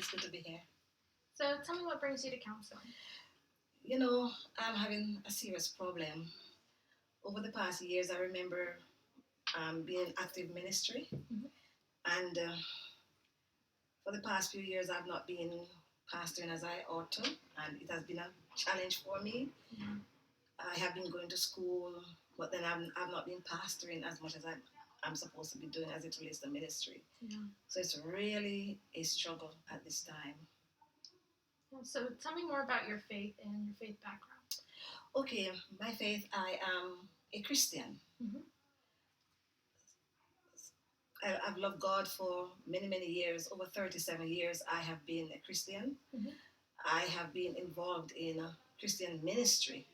It's good to be here. So tell me what brings you to counseling. You know, I'm having a serious problem. Over the past years, I remember being in active ministry, Mhm. and for the past few years, I've not been pastoring as I ought to, and it has been a challenge for me. Yeah. I have been going to school, but then I've not been pastoring as much as I'm supposed to be doing as it relates to ministry. Yeah. So it's really a struggle at this time. So tell me more about your faith and your faith background. Okay, my faith, I am a Christian. Mm-hmm. I've loved God for many, many years. Over 37 years, I have been a Christian. Mm-hmm. I have been involved in a Christian ministry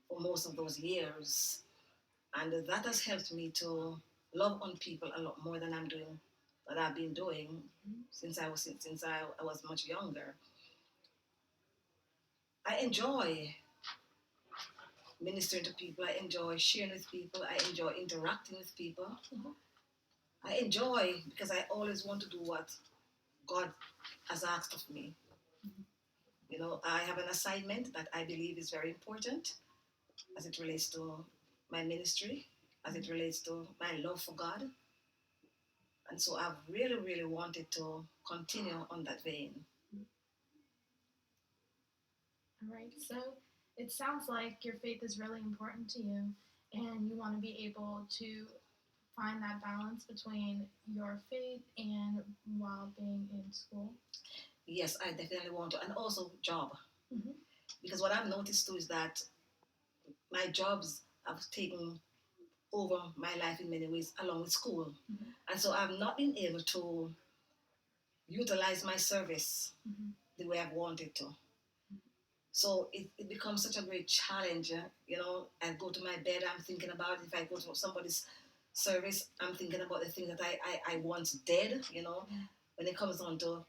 for most of those years. And that has helped me to love on people a lot more than I've been doing since I was much younger. I enjoy ministering to people. I enjoy sharing with people. I enjoy interacting with people. Mm-hmm. I enjoy because I always want to do what God has asked of me. Mm-hmm. You know, I have an assignment that I believe is very important as it relates to my ministry, as it relates to my love for God. And so I've really, really wanted to continue on that vein. All right. So it sounds like your faith is really important to you, and you want to be able to find that balance between your faith and while being in school. Yes, I definitely want to. And also job. Mm-hmm. Because what I've noticed too is that my jobs have taken over my life in many ways along with school. Mm-hmm. And so I've not been able to utilize my service Mm-hmm. the way I've wanted to. So it becomes such a great challenge. You know, I go to my bed, I'm thinking about it. If I go to somebody's service, I'm thinking about the things that I once did, you know. Yeah. When it comes on to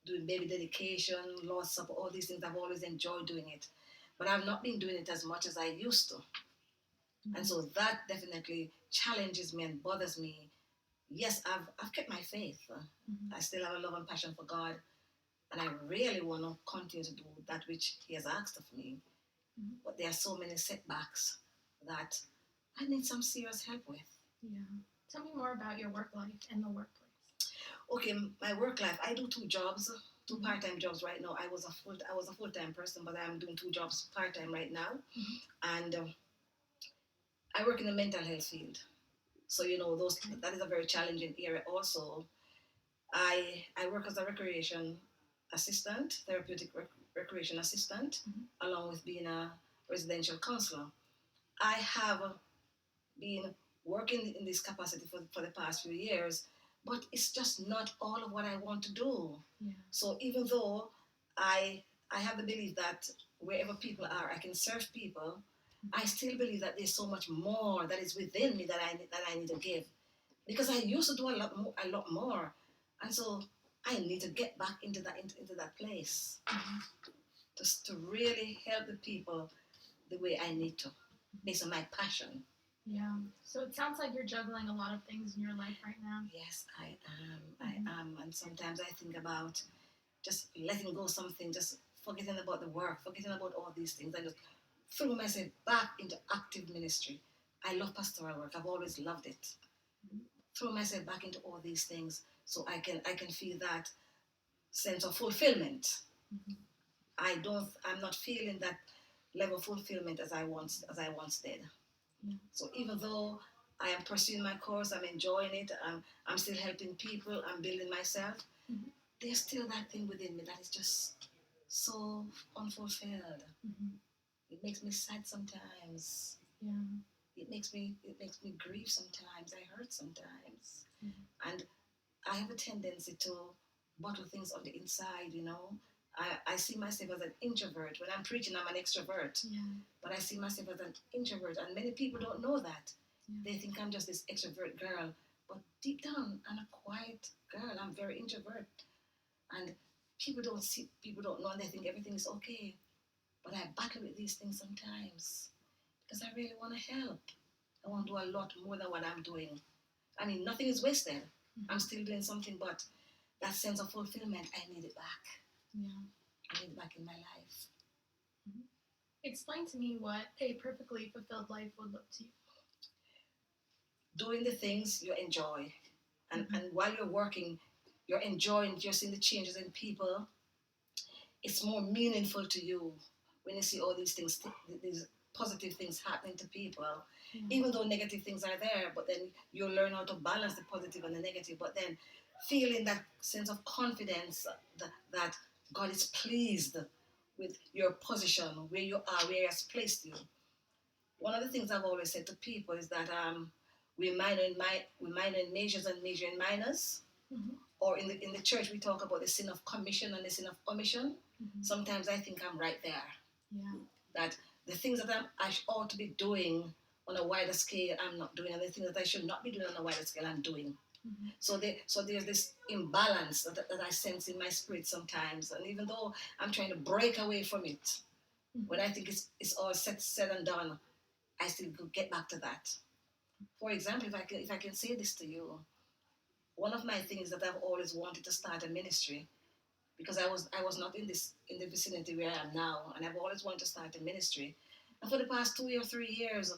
doing baby dedication, Lord's Supper, all these things, I've always enjoyed doing it. But I've not been doing it as much as I used to. Mm-hmm. And so that definitely challenges me and bothers me. Yes, I've kept my faith. Mm-hmm. I still have a love and passion for God. And I really want to continue to do that which He has asked of me. Mm-hmm. But there are so many setbacks that I need some serious help with. Yeah. Tell me more about your work life and the workplace. Okay, my work life, I do two jobs, two Mm-hmm. part-time jobs right now. I was a full-time person, but I'm doing two jobs part-time right now. Mm-hmm. And I work in the mental health field. So, you know, that is a very challenging area also. I work as a recreation assistant, therapeutic recreation assistant, Mm-hmm. along with being a residential counselor. I have been working in this capacity for the past few years, but it's just not all of what I want to do. Yeah. So even though I I have the belief that wherever people are, I can serve people, I still believe that there's so much more that is within me that I need to give, because I used to do a lot more, and so I need to get back into that place Mm-hmm. just to really help the people the way I need to, based on my passion. Yeah. So it sounds like you're juggling a lot of things in your life right now. Yes, I am. Mm-hmm. I am, and sometimes I think about just letting go something, just forgetting about the work, forgetting about all these things, and just throw myself back into active ministry. I love pastoral work. I've always loved it. Mm-hmm. Throw myself back into all these things so I can feel that sense of fulfillment. Mm-hmm. I'm not feeling that level of fulfillment as I once did. Yeah. So even though I am pursuing my course, I'm enjoying it, I'm still helping people, I'm building myself, Mm-hmm. there's still that thing within me that is just so unfulfilled. Mm-hmm. It makes me sad sometimes. Yeah. It makes me grieve sometimes. I hurt sometimes. Mm-hmm. And I have a tendency to bottle things on the inside, you know. I see myself as an introvert. When I'm preaching, I'm an extrovert. Yeah. But I see myself as an introvert, and many people don't know that. Yeah. They think I'm just this extrovert girl. But deep down, I'm a quiet girl. I'm very introvert. And people don't know, and they think everything is okay. But I battle with these things sometimes because I really want to help. I want to do a lot more than what I'm doing. I mean, nothing is wasted. Mm-hmm. I'm still doing something, but that sense of fulfillment, I need it back. Yeah. I need it back in my life. Mm-hmm. Explain to me what a perfectly fulfilled life would look to you. Doing the things you enjoy. And, Mm-hmm. and while you're working, you're enjoying, you're seeing the changes in people. It's more meaningful to you when you see all these things, these positive things happening to people. Yeah. Even though negative things are there, but then you learn how to balance the positive and the negative. But then feeling that sense of confidence that God is pleased with your position, where you are, where He has placed you. One of the things I've always said to people is that we minor in majors and major in minors. Mm-hmm. Or in the church, we talk about the sin of commission and the sin of omission. Mm-hmm. Sometimes I think I'm right there. Yeah. That the things that I ought to be doing on a wider scale, I'm not doing, and the things that I should not be doing on a wider scale, I'm doing. Mm-hmm. So there's this imbalance that I sense in my spirit sometimes, and even though I'm trying to break away from it, mm-hmm. when I think it's all said and done, I still get back to that. For example, if I can say this to you, one of my things that I've always wanted to start a ministry, because I was not in the vicinity where I am now, and I've always wanted to start a ministry. And for the past 2 or 3 years,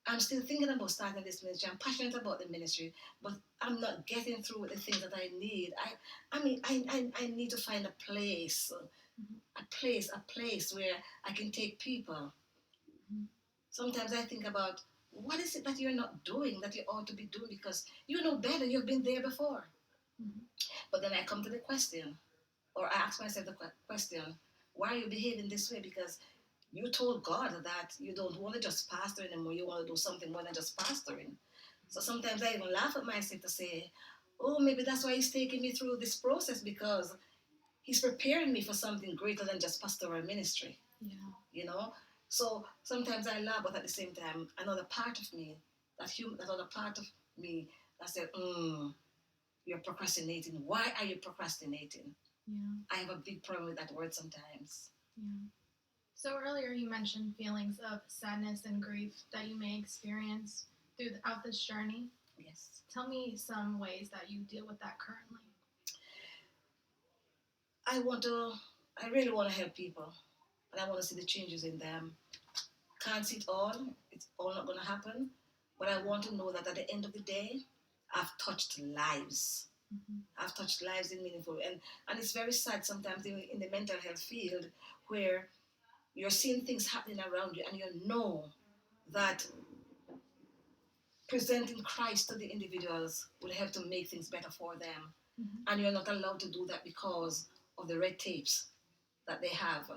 I'm still thinking about starting this ministry. I'm passionate about the ministry, but I'm not getting through with the things that I need. I need to find a place, a place where I can take people. Mm-hmm. Sometimes I think about what is it that you're not doing that you ought to be doing, because you know better. You've been there before. Mm-hmm. But then I come to the question, or I ask myself the question, why are you behaving this way? Because you told God that you don't want to just pastor anymore. You want to do something more than just pastoring. So sometimes I even laugh at myself to say, oh, maybe that's why He's taking me through this process, because He's preparing me for something greater than just pastoral ministry. Yeah. You know? So sometimes I laugh, but at the same time, another part of me, that other part of me that said, you're procrastinating. Why are you procrastinating? Yeah. I have a big problem with that word sometimes. Yeah. So earlier you mentioned feelings of sadness and grief that you may experience throughout this journey. Yes. Tell me some ways that you deal with that currently. I really want to help people, and I want to see the changes in them. Can't see it all. It's all not going to happen. But I want to know that at the end of the day, I've touched lives. Mm-hmm. I've touched lives in meaningful way. And it's very sad sometimes in the mental health field, where you're seeing things happening around you and you know that presenting Christ to the individuals will help to make things better for them. Mm-hmm. And you're not allowed to do that because of the red tapes that they have.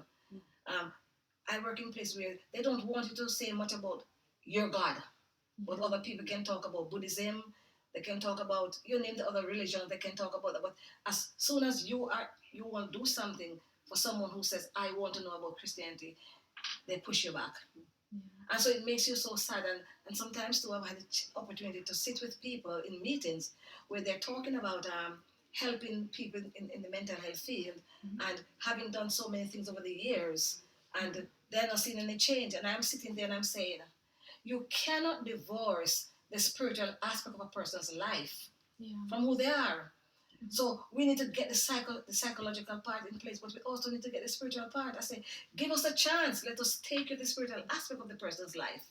I work in a place where they don't want you to say much about your God, but other people can talk about Buddhism. They can talk about, you name the other religions, they can talk about that. But as soon as you want to do something for someone who says, I want to know about Christianity, they push you back. Yeah. And so it makes you so sad. And sometimes too, I've had the opportunity to sit with people in meetings where they're talking about helping people in the mental health field, mm-hmm. and having done so many things over the years, and they're not seeing any change. And I'm sitting there and I'm saying, you cannot divorce the spiritual aspect of a person's life from who they are. Mm-hmm. So we need to get the psychological part in place, but we also need to get the spiritual part. I say, give us a chance. Let us take you the spiritual aspect of the person's life,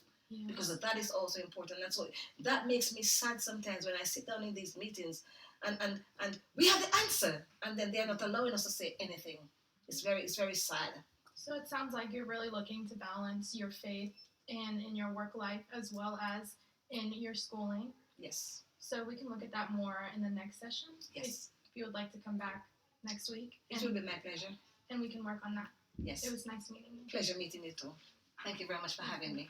because that is also important. And so that makes me sad sometimes when I sit down in these meetings and we have the answer, and then they're not allowing us to say anything. It's very sad. So it sounds like you're really looking to balance your faith and in your work life as well as in your schooling. Yes. So we can look at that more in the next session. Yes. If you would like to come back next week. It will be my pleasure. And we can work on that. Yes. It was nice meeting you. Pleasure meeting you too. Thank you very much for having me.